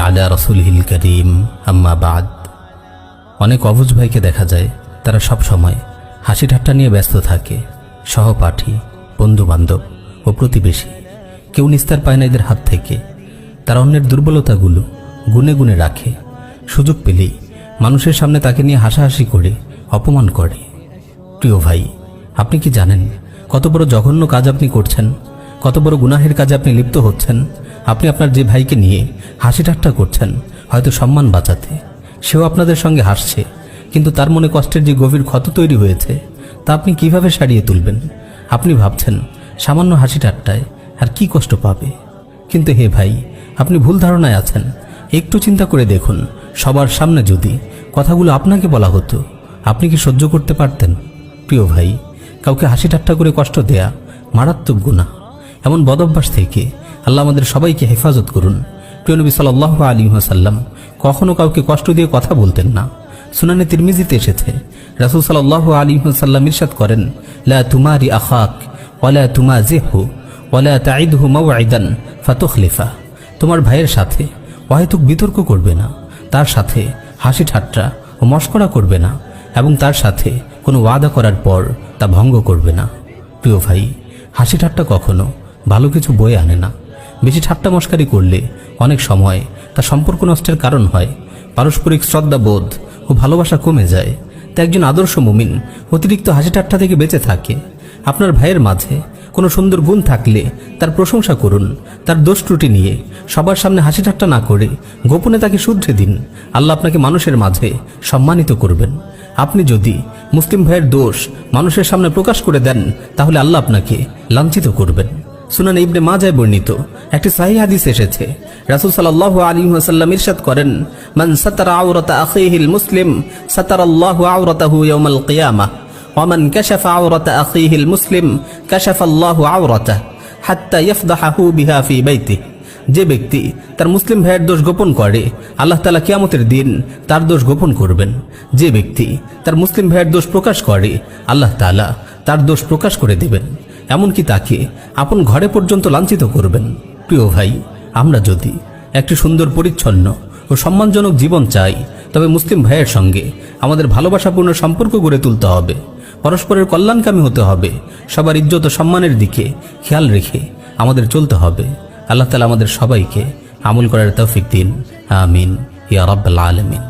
আলা রাসূলিল কারীম আম্মা বাদ। অনেক অবুঝ ভাইকে দেখা যায় তারা সব সময় হাসি ঠাট্টা নিয়ে ব্যস্ত থাকে। সহপাঠী, বন্ধুবান্ধব ও প্রতিবেশী কেউ নিস্তার পায় না এদের হাত থেকে। তারা অন্যের দুর্বলতাগুলো গুনে গুনে রাখে, সুযোগ পেলেই মানুষের সামনে তাকে নিয়ে হাসাহাসি করে অপমান করে। প্রিয় ভাই, আপনি কি জানেন কত বড় জঘন্য কাজ আপনি করছেন? কত বড় গুনাহের কাজে আপনি লিপ্ত হচ্ছেন? আপনি আপনার যে ভাইকে নিয়ে হাসি ঠাট্টা করছেন হয়তো সম্মান বাঁচাতে, সেও আপনাদের সঙ্গে হাসছে, কিন্তু তার মনে কষ্টের যে গভীর ক্ষত তৈরি হয়েছে তা আপনি কিভাবে সারিয়ে তুলবেন? আপনি ভাবছেন সামান্য হাসি ঠাট্টায় আর কি কষ্ট পাবে, কিন্তু হে ভাই, আপনি ভুল ধারণায় আছেন। একটু চিন্তা করে দেখুন, সবার সামনে যদি কথাগুলো আপনাকে বলা হতো, আপনি কি সহ্য করতে পারতেন? প্রিয় ভাই, কাউকে হাসি ঠাট্টা করে কষ্ট দেয়া মারাত্মক গুনাহ। এমন বদঅভ্যাস থেকে আল্লাহ আমাদের সবাইকে হেফাজত করুন। প্রিয় নবী সাল্লাল্লাহু আলাইহি ওয়াসাল্লাম কখনো কাউকে কষ্ট দিয়ে কথা বলতেন না। সুনানে তিরমিজিতে এসেছে, রাসূল সাল্লাল্লাহু আলাইহি ওয়াসাল্লাম ইরশাদ করেন, লা তুমারি আখাক ওয়ালা তুমাজিহু ওয়ালা তাইদহু মাওইদান ফাতুখলিফা। তোমার ভাইয়ের সাথে অহেতুক বিতর্ক করবে না, তার সাথে হাসি ঠাট্টা ও মশকরা করবে না, এবং তার সাথে কোনো ওয়াদা করার পর তা ভঙ্গ করবে না। প্রিয় ভাই, হাসি ঠাট্টা কখনো ভালো কিছু বয়ে আনে না। বেশি ঠাট্টা মশকারি করলে অনেক সময় তা সম্পর্ক নষ্টের কারণ হয়। পারস্পরিক শ্রদ্ধাবোধ ও ভালোবাসা কমে যায়। তা একজন আদর্শ মুমিন অতিরিক্ত হাসি ঠাট্টা থেকে বেঁচে থাকে। আপনার ভাইয়ের মাঝে কোনো সুন্দর গুণ থাকলে তার প্রশংসা করুন। তার দোষ ত্রুটি নিয়ে সবার সামনে হাসি ঠাট্টা না করে গোপনে তাকে শুধরে দিন। আল্লাহ আপনাকে মানুষের মাঝে সম্মানিত করবেন। আপনি যদি মুসলিম ভাইয়ের দোষ মানুষের সামনে প্রকাশ করে দেন, তাহলে আল্লাহ আপনাকে লাঞ্ছিত করবেন। সুনান ইবনে মাজায় বর্ণিত একটি সহিহ হাদিস এসেছে, রাসূল সাল্লাল্লাহু আলাইহি ওয়াসাল্লাম ইরশাদ করেন, মান সাতারা আওরাতা আখিহিল মুসলিম সাতারাল্লাহু আওরাতাহু ইয়াওমাল কিয়ামাহ ওয়া মান কাশাফা আওরাতা আখিহিল মুসলিম কাশাফাল্লাহু আওরাতাহু হাত্তা ইয়াফদাহু বিহা ফি বাইতিহি। যে ব্যক্তি তার মুসলিম ভাইয়ের দোষ গোপন করে, আল্লাহ তাআলা কিয়ামতের দিন তার দোষ গোপন করবেন। যে ব্যক্তি তার মুসলিম ভাইয়ের দোষ প্রকাশ করে, আল্লাহ তাআলা তার দোষ প্রকাশ করে দেবেন, এমনকি তাকে আপন ঘরে পর্যন্ত লাঞ্ছিত করবেন। প্রিয় ভাই, আমরা যদি একটি সুন্দর, পরিচ্ছন্ন ও সম্মানজনক জীবন চাই, তবে মুসলিম ভাইয়ের সঙ্গে আমাদের ভালোবাসাপূর্ণ সম্পর্ক গড়ে তুলতে হবে। পরস্পরের কল্যাণকামী হতে হবে। সবার ইজ্জত ও সম্মানের দিকে খেয়াল রেখে আমাদের চলতে হবে। আল্লাহ তাআলা আমাদের সবাইকে আমল করার তৌফিক দিন। আমিন ইয়া রাব্বাল আলামিন।